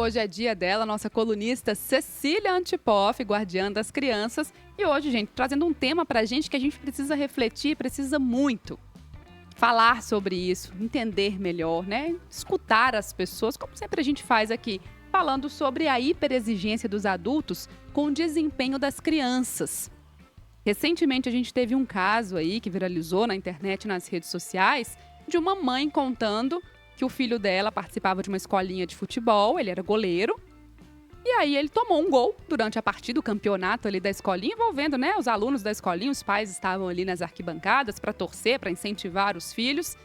hoje é dia dela, nossa colunista Cecília Antipoff, guardiã das crianças. E hoje, gente, trazendo um tema pra gente que a gente precisa refletir, precisa muito. Falar sobre isso, entender melhor, né? Escutar as pessoas, como sempre a gente faz aqui, falando sobre a hiperexigência dos adultos com o desempenho das crianças. Recentemente a gente teve um caso aí que viralizou na internet e nas redes sociais de uma mãe contando que o filho dela participava de uma escolinha de futebol, ele era goleiro, e aí ele tomou um gol durante a partida, o campeonato ali da escolinha, envolvendo, né, os alunos da escolinha, os pais estavam ali nas arquibancadas para torcer, para incentivar os filhos.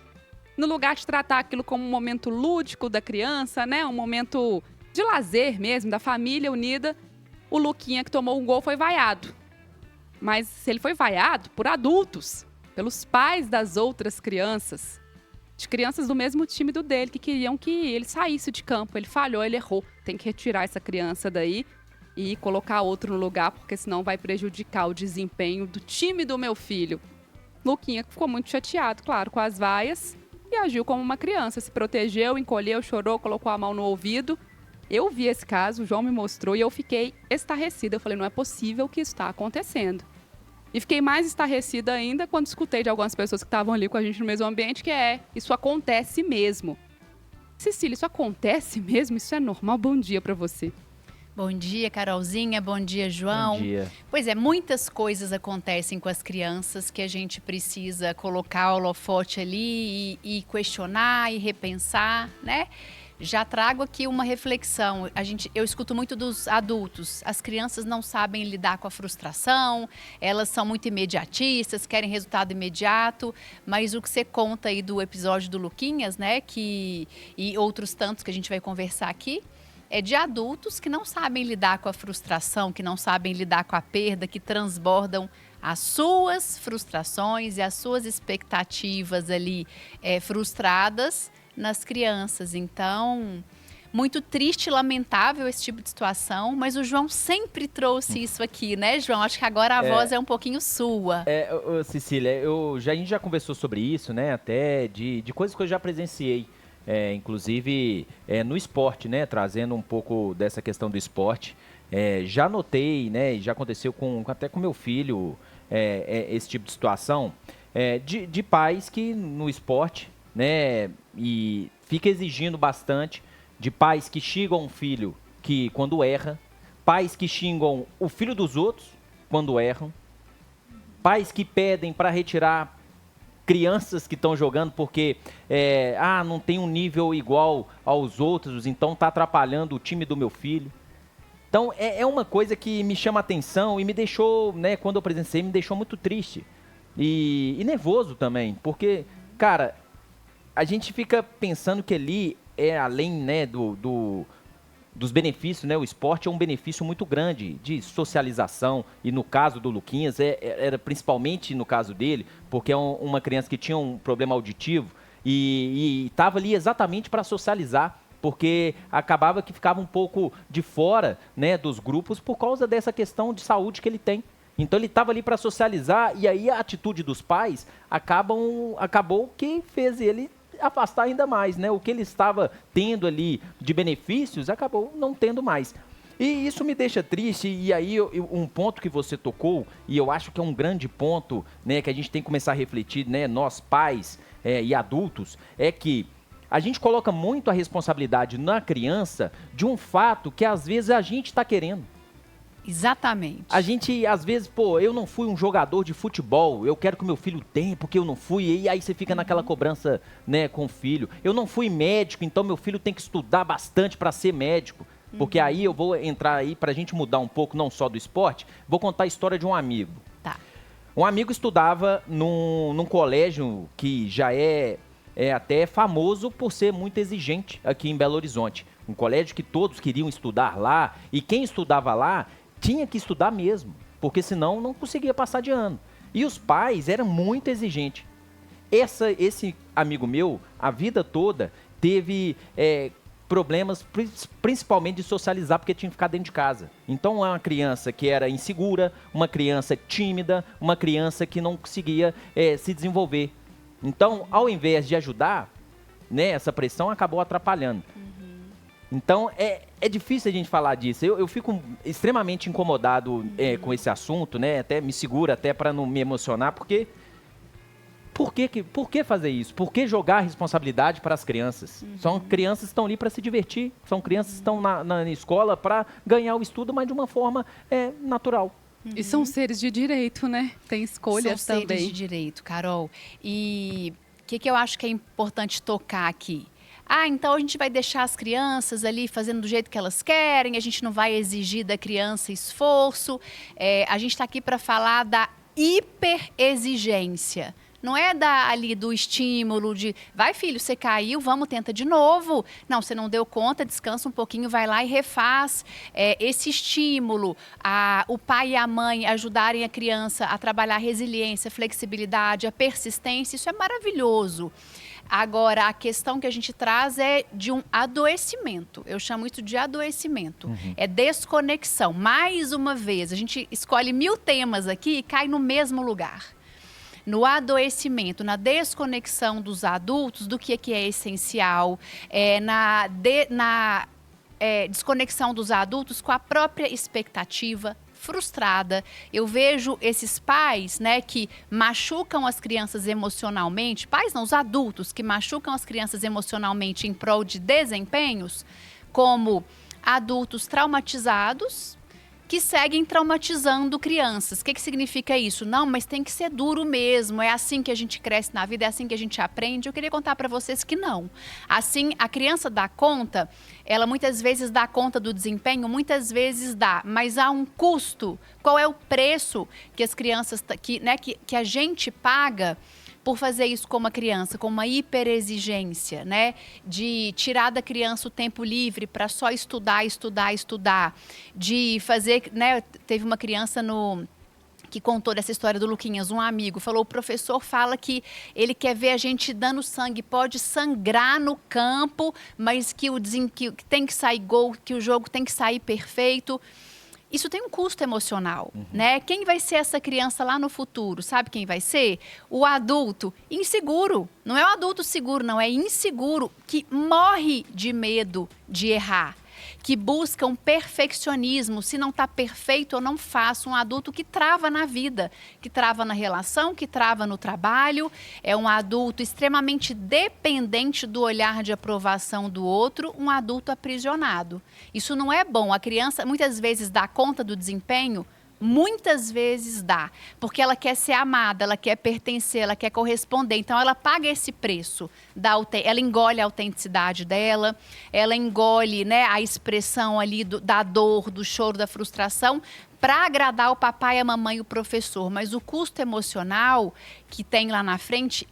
No lugar de tratar aquilo como um momento lúdico da criança, né, um momento de lazer mesmo, da família unida, o Luquinha que tomou um gol foi vaiado. Mas ele foi vaiado por adultos, pelos pais das outras crianças. De crianças do mesmo time do dele, que queriam que ele saísse de campo. Ele falhou, ele errou. Tem que retirar essa criança daí e colocar outro no lugar, porque senão vai prejudicar o desempenho do time do meu filho. Luquinha ficou muito chateado, claro, com as vaias e agiu como uma criança. Se protegeu, encolheu, chorou, colocou a mão no ouvido. Eu vi esse caso, o João me mostrou e eu fiquei estarrecida. Eu falei, não é possível que isso está acontecendo. E fiquei mais estarrecida ainda quando escutei de algumas pessoas que estavam ali com a gente no mesmo ambiente, que isso acontece mesmo. Cecília, isso acontece mesmo? Isso é normal? Bom dia pra você. Bom dia, Carolzinha. Bom dia, João. Bom dia. Pois é, muitas coisas acontecem com as crianças que a gente precisa colocar o holofote ali e questionar e repensar, né? Já trago aqui uma reflexão. Eu escuto muito dos adultos. As crianças não sabem lidar com a frustração, elas são muito imediatistas, querem resultado imediato, mas o que você conta aí do episódio do Luquinhas, né, e outros tantos que a gente vai conversar aqui, é de adultos que não sabem lidar com a frustração, que não sabem lidar com a perda, que transbordam as suas frustrações e as suas expectativas ali frustradas nas crianças. Então, muito triste e lamentável esse tipo de situação, mas o João sempre trouxe isso aqui, né, João? Acho que agora a voz é um pouquinho sua. Cecília, a gente já conversou sobre isso, né, até de coisas que eu já presenciei, inclusive no esporte, né, trazendo um pouco dessa questão do esporte. Já notei, né, e já aconteceu até com meu filho, esse tipo de situação, de pais que no esporte, né, e fica exigindo bastante, de pais que xingam um filho que quando erra, pais que xingam o filho dos outros quando erram, pais que pedem para retirar crianças que estão jogando porque não tem um nível igual aos outros, então está atrapalhando o time do meu filho. Então é uma coisa que me chama a atenção e me deixou, né, quando eu presenciei, me deixou muito triste e nervoso também, porque, cara, a gente fica pensando que ali além, né, dos benefícios, né, o esporte é um benefício muito grande de socialização, e no caso do Luquinhas, era principalmente no caso dele, porque é uma criança que tinha um problema auditivo e estava ali exatamente para socializar, porque acabava que ficava um pouco de fora, né, dos grupos por causa dessa questão de saúde que ele tem. Então ele estava ali para socializar, e aí a atitude dos pais acabou que fez ele afastar ainda mais, né? O que ele estava tendo ali de benefícios, acabou não tendo mais. E isso me deixa triste, e aí um ponto que você tocou, e eu acho que é um grande ponto, né, que a gente tem que começar a refletir, né, nós pais e adultos, é que a gente coloca muito a responsabilidade na criança de um fato que às vezes a gente está querendo. Exatamente. A gente, às vezes, eu não fui um jogador de futebol, eu quero que o meu filho tenha, porque eu não fui, e aí você fica naquela cobrança, né, com o filho. Eu não fui médico, então meu filho tem que estudar bastante para ser médico, porque aí eu vou entrar aí, pra gente mudar um pouco, não só do esporte, vou contar a história de um amigo. Tá. Um amigo estudava num colégio que já é até famoso por ser muito exigente aqui em Belo Horizonte. Um colégio que todos queriam estudar lá, e quem estudava lá tinha que estudar mesmo, porque senão não conseguia passar de ano. E os pais eram muito exigentes. Esse amigo meu, a vida toda, teve problemas, principalmente de socializar, porque tinha que ficar dentro de casa. Então, é uma criança que era insegura, uma criança tímida, uma criança que não conseguia se desenvolver. Então, ao invés de ajudar, né, essa pressão acabou atrapalhando. Então, é difícil a gente falar disso. Eu fico extremamente incomodado com esse assunto, né? Até me seguro até para não me emocionar, porque... Por que fazer isso? Por que jogar a responsabilidade para as crianças? São crianças que estão ali para se divertir. São crianças que estão na escola para ganhar o estudo, mas de uma forma natural. E são seres de direito, né? Tem escolhas também. São seres de direito, Carol. E o que eu acho que é importante tocar aqui? Então a gente vai deixar as crianças ali fazendo do jeito que elas querem, a gente não vai exigir da criança esforço. A gente está aqui para falar da hiperexigência. Não é ali do estímulo de, vai filho, você caiu, vamos, tenta de novo. Não, você não deu conta, descansa um pouquinho, vai lá e refaz. Esse estímulo, o pai e a mãe ajudarem a criança a trabalhar a resiliência, a flexibilidade, a persistência, isso é maravilhoso. Agora, a questão que a gente traz é de um adoecimento. Eu chamo isso de adoecimento. É desconexão. Mais uma vez, a gente escolhe 1000 temas aqui e cai no mesmo lugar. No adoecimento, na desconexão dos adultos do que é essencial, na desconexão dos adultos com a própria expectativa frustrada. Eu vejo esses pais, né, que machucam as crianças emocionalmente, pais não, os adultos que machucam as crianças emocionalmente em prol de desempenhos, como adultos traumatizados, que seguem traumatizando crianças. O que significa isso? Não, mas tem que ser duro mesmo, é assim que a gente cresce na vida, é assim que a gente aprende. Eu queria contar para vocês que não. Assim, a criança dá conta, ela muitas vezes dá conta do desempenho, muitas vezes dá, mas há um custo. Qual é o preço que as crianças, que a gente paga por fazer isso com uma criança, com uma hiperexigência, né? De tirar da criança o tempo livre para só estudar, de fazer, né? Teve uma criança que contou dessa história do Luquinhas, um amigo, falou, o professor fala que ele quer ver a gente dando sangue, pode sangrar no campo, mas que tem que sair gol, que o jogo tem que sair perfeito. Isso tem um custo emocional, né? Quem vai ser essa criança lá no futuro? Sabe quem vai ser? O adulto inseguro. Não é o adulto seguro, não. É inseguro, que morre de medo de errar. Que busca um perfeccionismo. Se não está perfeito, eu não faço. Um adulto que trava na vida, que trava na relação, que trava no trabalho. É um adulto extremamente dependente do olhar de aprovação do outro, um adulto aprisionado. Isso não é bom. A criança muitas vezes dá conta do desempenho, muitas vezes dá, porque ela quer ser amada, ela quer pertencer, ela quer corresponder. Então, ela paga esse preço. Ela engole a autenticidade dela, ela engole, né, a expressão ali da dor, do choro, da frustração, para agradar o papai, a mamãe e o professor. Mas o custo emocional que tem lá na frente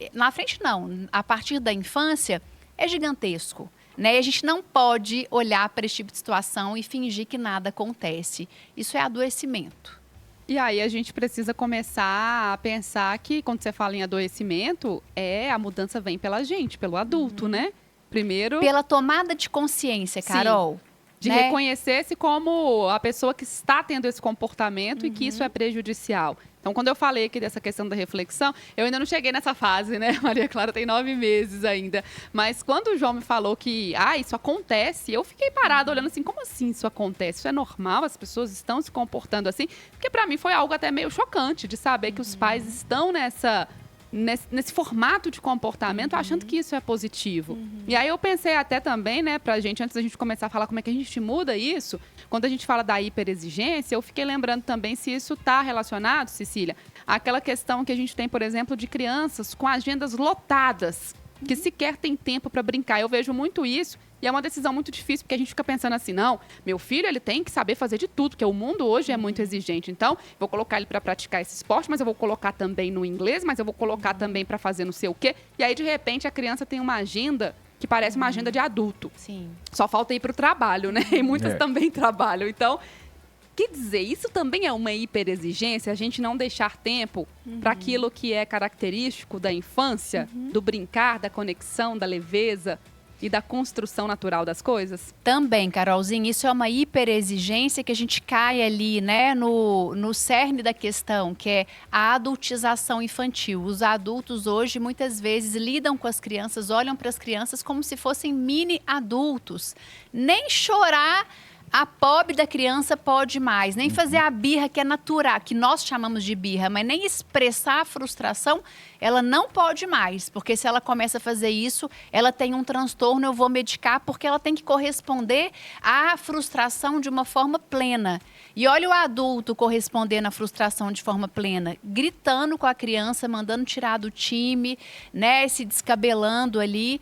não, a partir da infância, é gigantesco. Né? A gente não pode olhar para esse tipo de situação e fingir que nada acontece. Isso é adoecimento. E aí a gente precisa começar a pensar que quando você fala em adoecimento, a mudança vem pela gente, pelo adulto, né? Primeiro... Pela tomada de consciência, Carol. Sim. De reconhecer-se como a pessoa que está tendo esse comportamento e que isso é prejudicial. Então, quando eu falei aqui dessa questão da reflexão, eu ainda não cheguei nessa fase, né? Maria Clara tem 9 meses ainda. Mas quando o João me falou que, isso acontece, eu fiquei parada olhando assim, como assim isso acontece? Isso é normal? As pessoas estão se comportando assim? Porque para mim foi algo até meio chocante de saber que os pais estão nesse formato de comportamento, achando que isso é positivo. E aí eu pensei até também, né, pra gente, antes da gente começar a falar como é que a gente muda isso, quando a gente fala da hiperexigência, eu fiquei lembrando também se isso está relacionado, Cecília, àquela questão que a gente tem, por exemplo, de crianças com agendas lotadas, que sequer tem tempo para brincar. Eu vejo muito isso. E é uma decisão muito difícil, porque a gente fica pensando assim, não, meu filho, ele tem que saber fazer de tudo, porque o mundo hoje é muito exigente. Então, vou colocar ele para praticar esse esporte, mas eu vou colocar também no inglês, mas eu vou colocar também para fazer não sei o quê. E aí, de repente, a criança tem uma agenda que parece uma agenda de adulto. Sim. Só falta ir para o trabalho, né? E muitas também trabalham. Então, quer dizer, isso também é uma hiperexigência, a gente não deixar tempo para aquilo que é característico da infância, do brincar, da conexão, da leveza. e da construção natural das coisas? Também, Carolzinha, isso é uma hiperexigência que a gente cai ali, né, no cerne da questão, que é a adultização infantil. Os adultos hoje muitas vezes lidam com as crianças, olham para as crianças como se fossem mini adultos. Nem chorar a pobre da criança pode mais, nem fazer a birra que é natural, que nós chamamos de birra, mas nem expressar a frustração, ela não pode mais, porque se ela começa a fazer isso, ela tem um transtorno, eu vou medicar, porque ela tem que corresponder à frustração de uma forma plena. E olha o adulto correspondendo à frustração de forma plena, gritando com a criança, mandando tirar do time, né, se descabelando ali.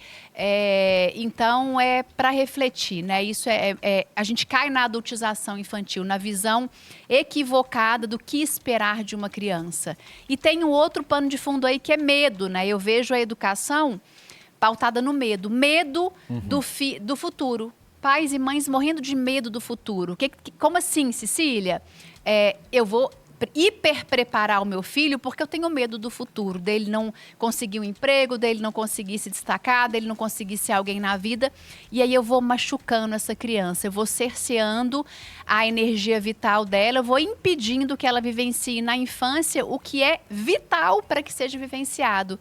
Então, é para refletir, né? Isso a gente cai na adultização infantil, na visão equivocada do que esperar de uma criança. E tem um outro pano de fundo aí que é medo, né? Eu vejo a educação pautada no medo. Medo do futuro. Pais e mães morrendo de medo do futuro. Como assim, Cecília? Eu vou hiperpreparar o meu filho porque eu tenho medo do futuro, dele não conseguir um emprego, dele não conseguir se destacar, dele não conseguir ser alguém na vida. E aí eu vou machucando essa criança, eu vou cerceando a energia vital dela, eu vou impedindo que ela vivencie na infância o que é vital para que seja vivenciado.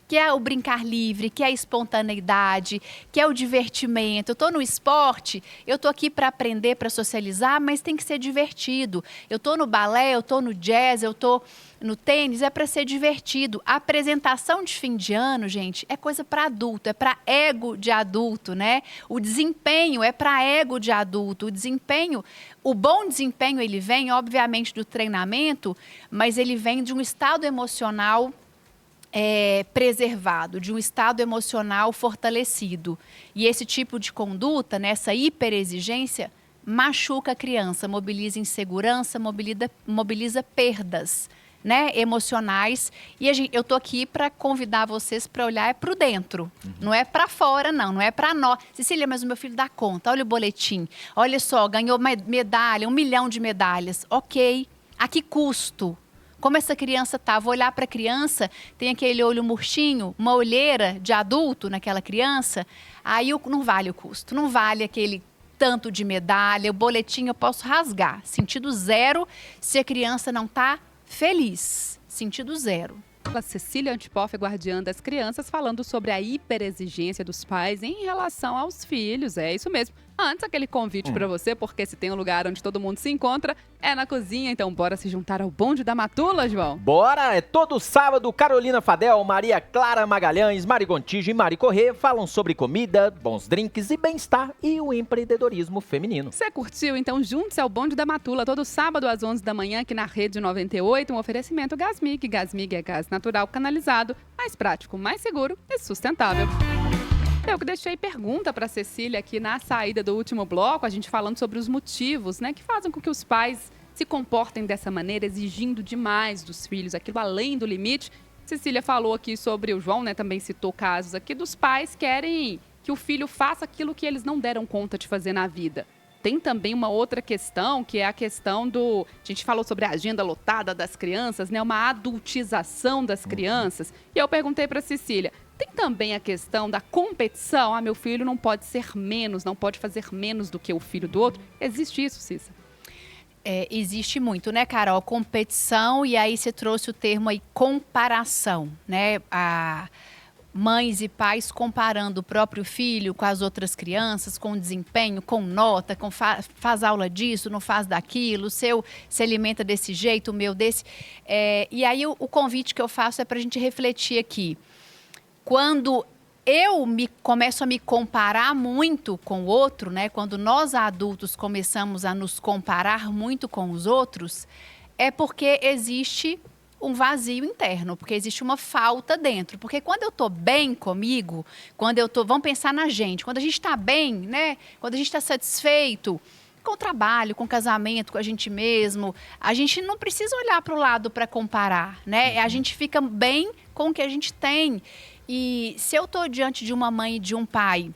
Que é o brincar livre, que é a espontaneidade, que é o divertimento. Eu estou no esporte, eu estou aqui para aprender, para socializar, mas tem que ser divertido. Eu estou no balé, eu estou no jazz, eu estou no tênis, é para ser divertido. A apresentação de fim de ano, gente, é coisa para adulto, é para ego de adulto, né? O desempenho é para ego de adulto. O bom desempenho, ele vem, obviamente, do treinamento, mas ele vem de um estado emocional preservado, de um estado emocional fortalecido. E esse tipo de conduta, né, essa hiperexigência, machuca a criança, mobiliza insegurança, mobiliza perdas, né, emocionais. E eu estou aqui para convidar vocês para olhar para o dentro. Não é para fora, não é para nós. Cecília, mas o meu filho dá conta, olha o boletim. Olha só, ganhou uma medalha, 1 milhão de medalhas. Ok, a que custo? Como essa criança tá? Vou olhar para a criança, tem aquele olho murchinho, uma olheira de adulto naquela criança, aí não vale o custo, não vale aquele tanto de medalha, o boletim eu posso rasgar. Sentido zero se a criança não tá feliz. Sentido zero. Cecília Antipoff, guardiã das crianças, falando sobre a hiperexigência dos pais em relação aos filhos. É isso mesmo. Antes, aquele convite para você, porque se tem um lugar onde todo mundo se encontra, é na cozinha. Então, bora se juntar ao bonde da Matula, João? Bora! É todo sábado, Carolina Fadel, Maria Clara Magalhães, Mari Gontijo e Mari Corrêa falam sobre comida, bons drinks e bem-estar e o empreendedorismo feminino. Você curtiu? Então, junte-se ao bonde da Matula, todo sábado às 11 da manhã, aqui na Rede 98, um oferecimento Gasmig. Gasmig é gás natural canalizado, mais prático, mais seguro e sustentável. Eu que deixei pergunta para Cecília aqui na saída do último bloco, a gente falando sobre os motivos, né, que fazem com que os pais se comportem dessa maneira, exigindo demais dos filhos, aquilo além do limite. Cecília falou aqui sobre o João, né, também citou casos aqui dos pais querem que o filho faça aquilo que eles não deram conta de fazer na vida. Tem também uma outra questão, que é a questão do... A gente falou sobre a agenda lotada das crianças, né? Uma adultização das crianças. E eu perguntei para Cecília, tem também a questão da competição? Meu filho não pode ser menos, não pode fazer menos do que o filho do outro. Existe isso, Cissa? Existe muito, né, Carol? Competição, e aí você trouxe o termo aí, comparação, né? Mães e pais comparando o próprio filho com as outras crianças, com desempenho, com nota, faz aula disso, não faz daquilo, o seu se alimenta desse jeito, o meu desse. E aí o convite que eu faço é para a gente refletir aqui. Quando eu começo a me comparar muito com o outro, né? Quando nós adultos começamos a nos comparar muito com os outros, é porque existe um vazio interno, porque existe uma falta dentro. Porque quando eu estou bem comigo, vamos pensar na gente, quando a gente está bem, né? Quando a gente está satisfeito com o trabalho, com o casamento, com a gente mesmo, a gente não precisa olhar para o lado para comparar, né? A gente fica bem com o que a gente tem. E se eu estou diante de uma mãe e de um pai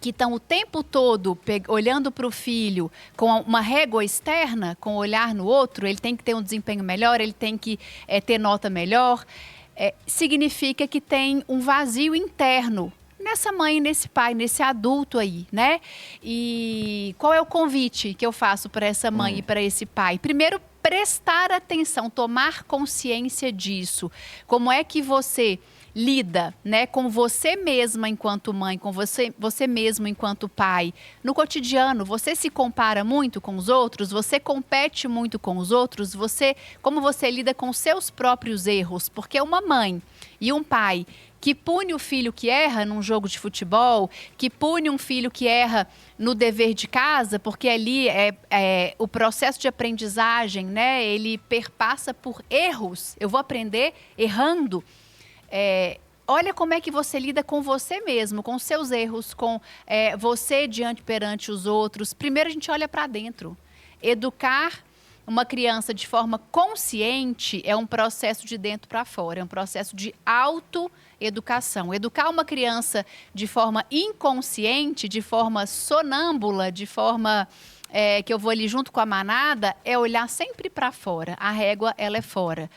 que estão o tempo todo olhando para o filho com uma régua externa, com o olhar no outro, ele tem que ter um desempenho melhor, ele tem que ter nota melhor, significa que tem um vazio interno nessa mãe, nesse pai, nesse adulto aí, né? E qual é o convite que eu faço para essa mãe e para esse pai? Primeiro, prestar atenção, tomar consciência disso. Como é que você lida, né, com você mesma enquanto mãe, com você mesmo enquanto pai, no cotidiano? Você se compara muito com os outros? Você compete muito com os outros? Como você lida com seus próprios erros? Porque uma mãe e um pai que pune o filho que erra num jogo de futebol, que pune um filho que erra no dever de casa, porque ali o processo de aprendizagem, né, ele perpassa por erros. Eu vou aprender errando. Olha como é que você lida com você mesmo, com seus erros, com você perante os outros. Primeiro a gente olha para dentro. Educar uma criança de forma consciente é um processo de dentro para fora, é um processo de autoeducação. Educar uma criança de forma inconsciente, de forma sonâmbula, de forma que eu vou ali junto com a manada, é olhar sempre para fora. A régua, ela é fora.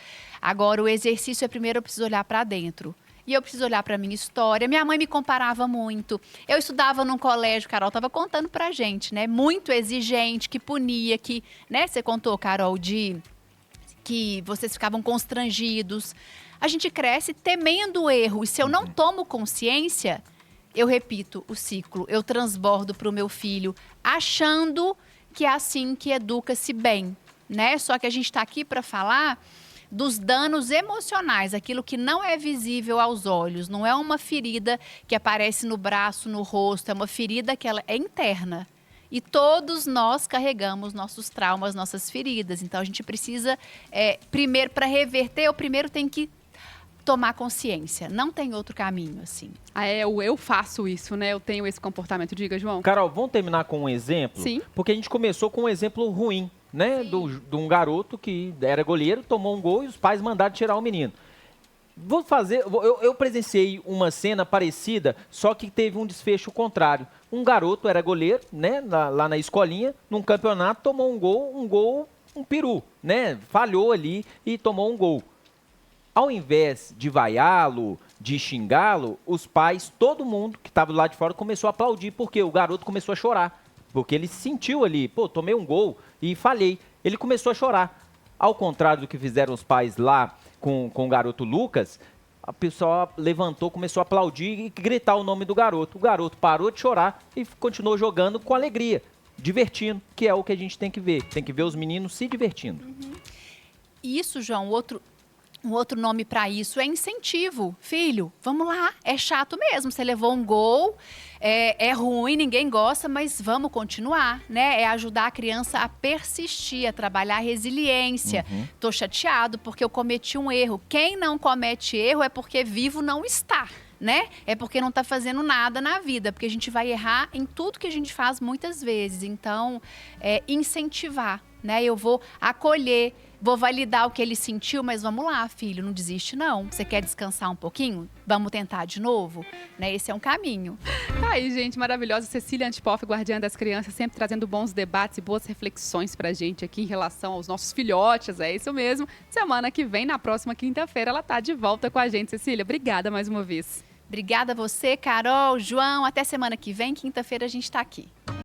Agora, o exercício primeiro eu preciso olhar para dentro. E eu preciso olhar para a minha história. Minha mãe me comparava muito. Eu estudava num colégio, Carol estava contando pra gente, né? Muito exigente, que punia, que, né? Você contou, Carol, que vocês ficavam constrangidos. A gente cresce temendo o erro. E se eu não tomo consciência, eu repito o ciclo. Eu transbordo para o meu filho, achando que é assim que educa-se bem, né? Só que a gente está aqui para falar dos danos emocionais, aquilo que não é visível aos olhos, não é uma ferida que aparece no braço, no rosto, é uma ferida que ela é interna. E todos nós carregamos nossos traumas, nossas feridas. Então a gente precisa, primeiro, para reverter, eu primeiro tenho que tomar consciência. Não tem outro caminho, assim. Eu faço isso, né? Eu tenho esse comportamento. Diga, João. Carol, vamos terminar com um exemplo? Sim. Porque a gente começou com um exemplo ruim, né? De um garoto que era goleiro, tomou um gol e os pais mandaram tirar o menino. Eu presenciei uma cena parecida, só que teve um desfecho contrário. Um garoto era goleiro, né? Lá na escolinha, num campeonato, tomou um peru, né? Falhou ali e tomou um gol. Ao invés de vaiá-lo, de xingá-lo, os pais, todo mundo que estava do lado de fora começou a aplaudir, porque o garoto começou a chorar. Porque ele se sentiu ali, tomei um gol e falhei. Ele começou a chorar. Ao contrário do que fizeram os pais lá com o garoto Lucas, a pessoa levantou, começou a aplaudir e gritar o nome do garoto. O garoto parou de chorar e continuou jogando com alegria, divertindo, que é o que a gente tem que ver. Tem que ver os meninos se divertindo. Isso, João, um outro nome para isso é incentivo. Filho, vamos lá, é chato mesmo, você levou um gol, é ruim, ninguém gosta, mas vamos continuar, né? É ajudar a criança a persistir, a trabalhar a resiliência. Tô chateado porque eu cometi um erro. Quem não comete erro é porque vivo não está, né? É porque não está fazendo nada na vida, porque a gente vai errar em tudo que a gente faz muitas vezes. Então, incentivar, né? Eu vou acolher, vou validar o que ele sentiu, mas vamos lá, filho, não desiste não. Você quer descansar um pouquinho? Vamos tentar de novo? Né? Esse é um caminho. Tá aí, gente, maravilhosa. Cecília Antipoff, guardiã das crianças, sempre trazendo bons debates e boas reflexões pra gente aqui em relação aos nossos filhotes. É isso mesmo. Semana que vem, na próxima quinta-feira, ela tá de volta com a gente. Cecília, obrigada mais uma vez. Obrigada a você, Carol, João. Até semana que vem, quinta-feira a gente tá aqui.